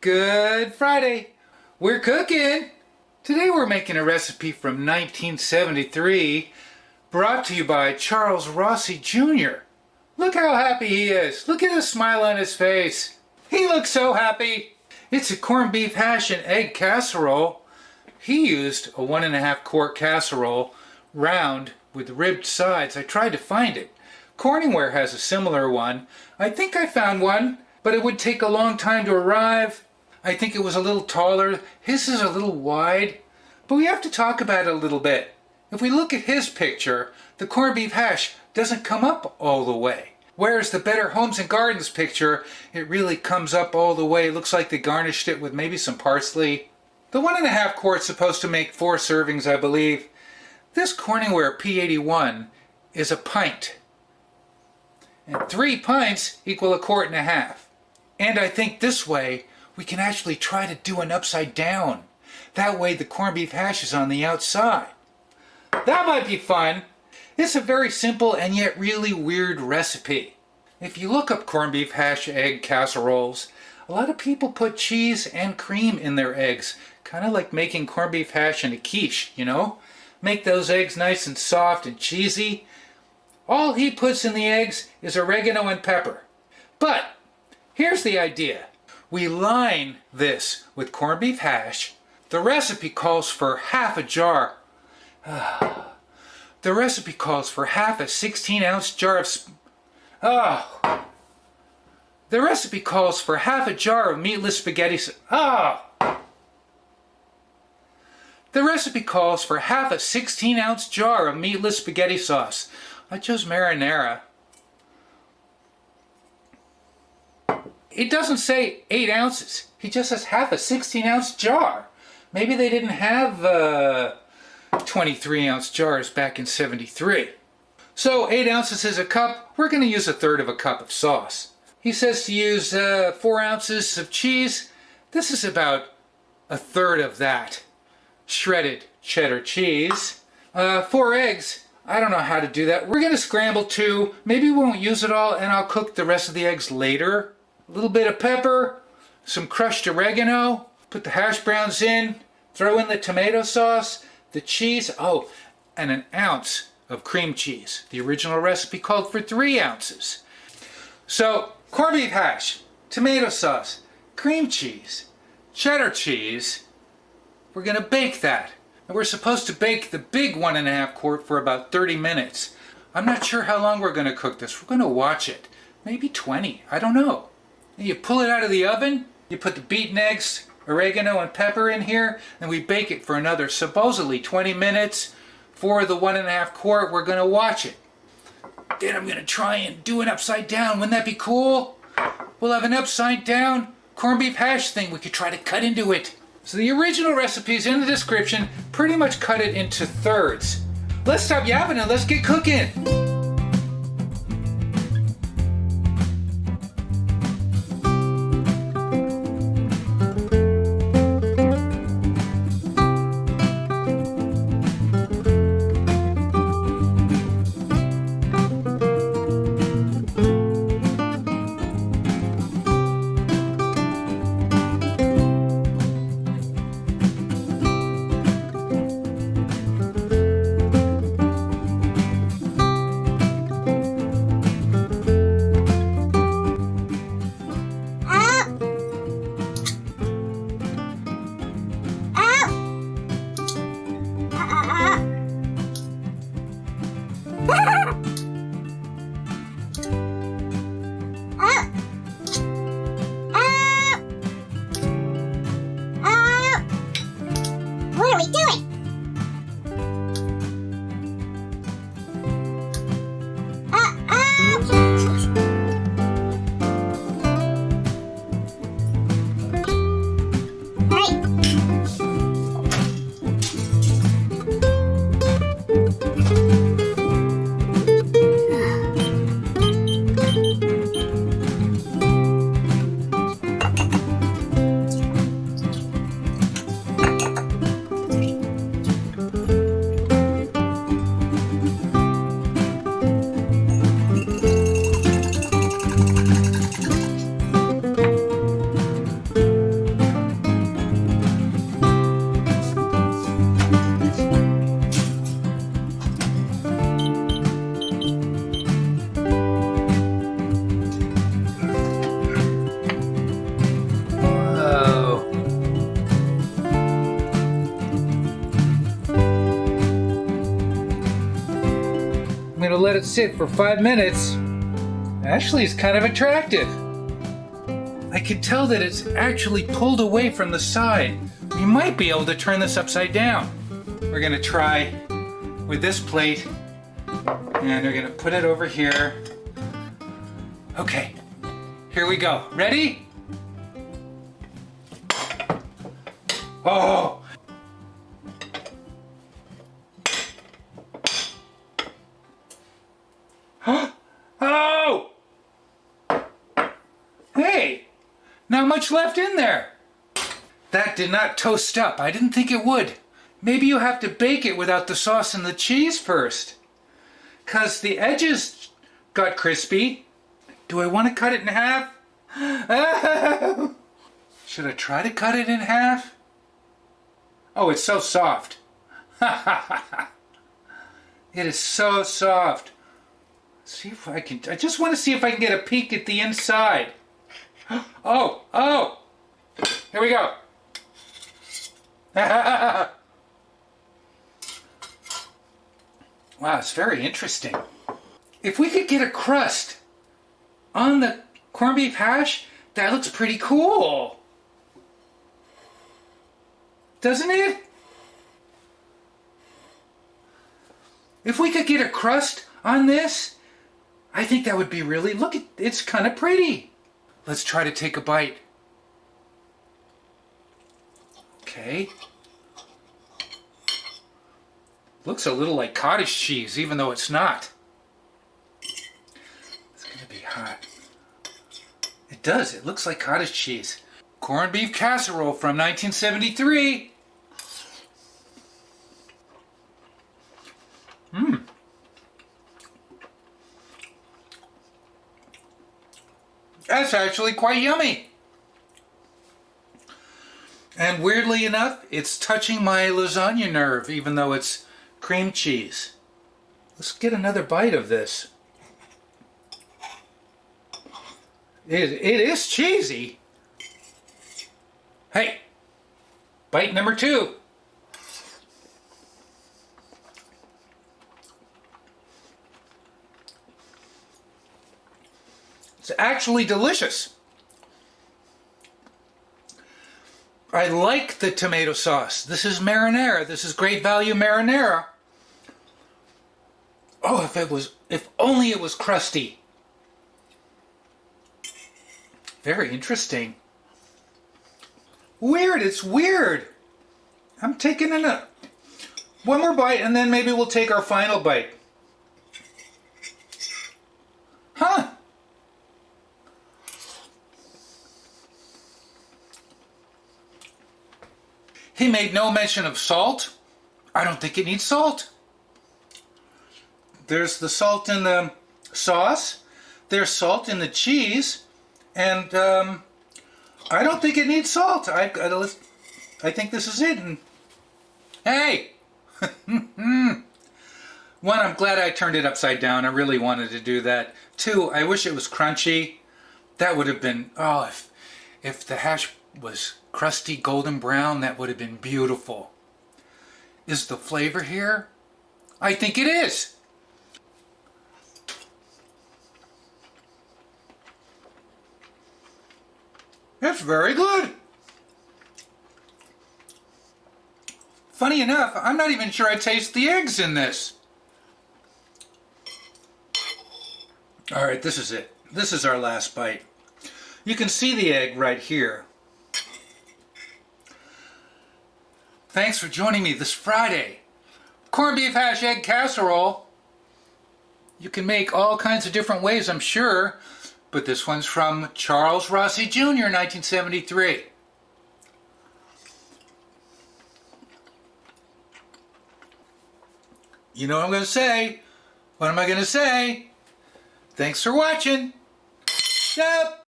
Good Friday. We're cooking. Today we're making a recipe from 1973 brought to you by Charles Rossi Jr. Look how happy he is. Look at the smile on his face. He looks so happy. It's a corned beef hash and egg casserole. He used a 1.5 quart casserole, round with ribbed sides. I tried to find it. Corningware has a similar one. I think I found one, but it would take a long time to arrive. I think it was a little taller. His is a little wide, but we have to talk about it a little bit. If we look at his picture, the corned beef hash doesn't come up all the way. Whereas the Better Homes and Gardens picture, it really comes up all the way. It looks like they garnished it with maybe some parsley. The 1.5 quart's supposed to make 4 servings, I believe. This Corningware P81 is a pint. And 3 pints equal 1.5 quarts. And I think this way, we can actually try to do an upside down. That way the corned beef hash is on the outside. That might be fun. It's a very simple and yet really weird recipe. If you look up corned beef hash egg casseroles, a lot of people put cheese and cream in their eggs. Kind of like making corned beef hash in a quiche, you know? Make those eggs nice and soft and cheesy. All he puts in the eggs is oregano and pepper. But here's the idea. We line this with corned beef hash. The recipe calls for half a jar. The recipe calls for half a 16-ounce jar of... The recipe calls for half a jar of meatless spaghetti... The recipe calls for half a 16-ounce jar of meatless spaghetti sauce. I chose marinara. It doesn't say 8 ounces. He just says half a 16-ounce jar. Maybe they didn't have 23-ounce jars back in '73. So 8 ounces is a cup. We're going to use 1/3 of a cup of sauce. He says to use 4 ounces of cheese. This is about 1/3 of that. Shredded cheddar cheese. 4 eggs. I don't know how to do that. We're going to scramble 2. Maybe we won't use it all, and I'll cook the rest of the eggs later. A little bit of pepper, some crushed oregano, put the hash browns in, throw in the tomato sauce, the cheese, and 1 ounce of cream cheese. The original recipe called for 3 ounces. So, corned beef hash, tomato sauce, cream cheese, cheddar cheese. We're going to bake that. And we're supposed to bake the big 1.5 quart for about 30 minutes. I'm not sure how long we're going to cook this. We're going to watch it. Maybe 20. I don't know. You pull it out of the oven, you put the beaten eggs, oregano and pepper in here, and we bake it for another supposedly 20 minutes. For the 1.5 quart, we're going to watch it. Then I'm going to try and do it upside down. Wouldn't that be cool? We'll have an upside down corned beef hash thing. We could try to cut into it. So the original recipe is in the description. Pretty much cut it into thirds. Let's stop yapping and let's get cooking. it sit for 5 minutes. Actually, it's kind of attractive. I can tell that it's actually pulled away from the side. We might be able to turn this upside down. We're going to try with this plate, and we're going to put it over here. Okay, here we go. Ready? Oh! Oh! Hey! Not much left in there. That did not toast up. I didn't think it would. Maybe you have to bake it without the sauce and the cheese first, 'cause the edges got crispy. Do I want to cut it in half? Should I try to cut it in half? Oh, it's so soft. It is so soft. See if I can. I just want to see if I can get a peek at the inside. Oh! Here we go. Wow, it's very interesting. If we could get a crust on the corned beef hash, that looks pretty cool. Doesn't it? If we could get a crust on this, I think that would be really, look, it's kind of pretty. Let's try to take a bite. Okay. Looks a little like cottage cheese, even though it's not. It's going to be hot. It does. It looks like cottage cheese. Corned beef casserole from 1973. That's actually quite yummy. And weirdly enough, it's touching my lasagna nerve, even though it's cream cheese. Let's get another bite of this. It is cheesy. Hey, bite number 2. It's actually delicious. I like the tomato sauce. This is marinara. This is Great Value marinara. Oh, if only it was crusty. Very interesting. Weird, it's weird. I'm taking one more bite, and then maybe we'll take our final bite. Huh? He made no mention of salt. I don't think it needs salt. There's the salt in the sauce. There's salt in the cheese. And I don't think it needs salt. I think this is it. And, hey! One, I'm glad I turned it upside down. I really wanted to do that. 2, I wish it was crunchy. That would have been, oh, if the hash was crusty golden brown, that would have been beautiful. Is the flavor here? I think it is. It's very good. Funny enough, I'm not even sure I taste the eggs in this. All right, this is it. This is our last bite. You can see the egg right here. Thanks for joining me this Friday. Corned beef hash egg casserole. You can make all kinds of different ways, I'm sure, but this one's from Charles Rossi Jr., 1973. You know what I'm going to say? What am I going to say? Thanks for watching. Yep.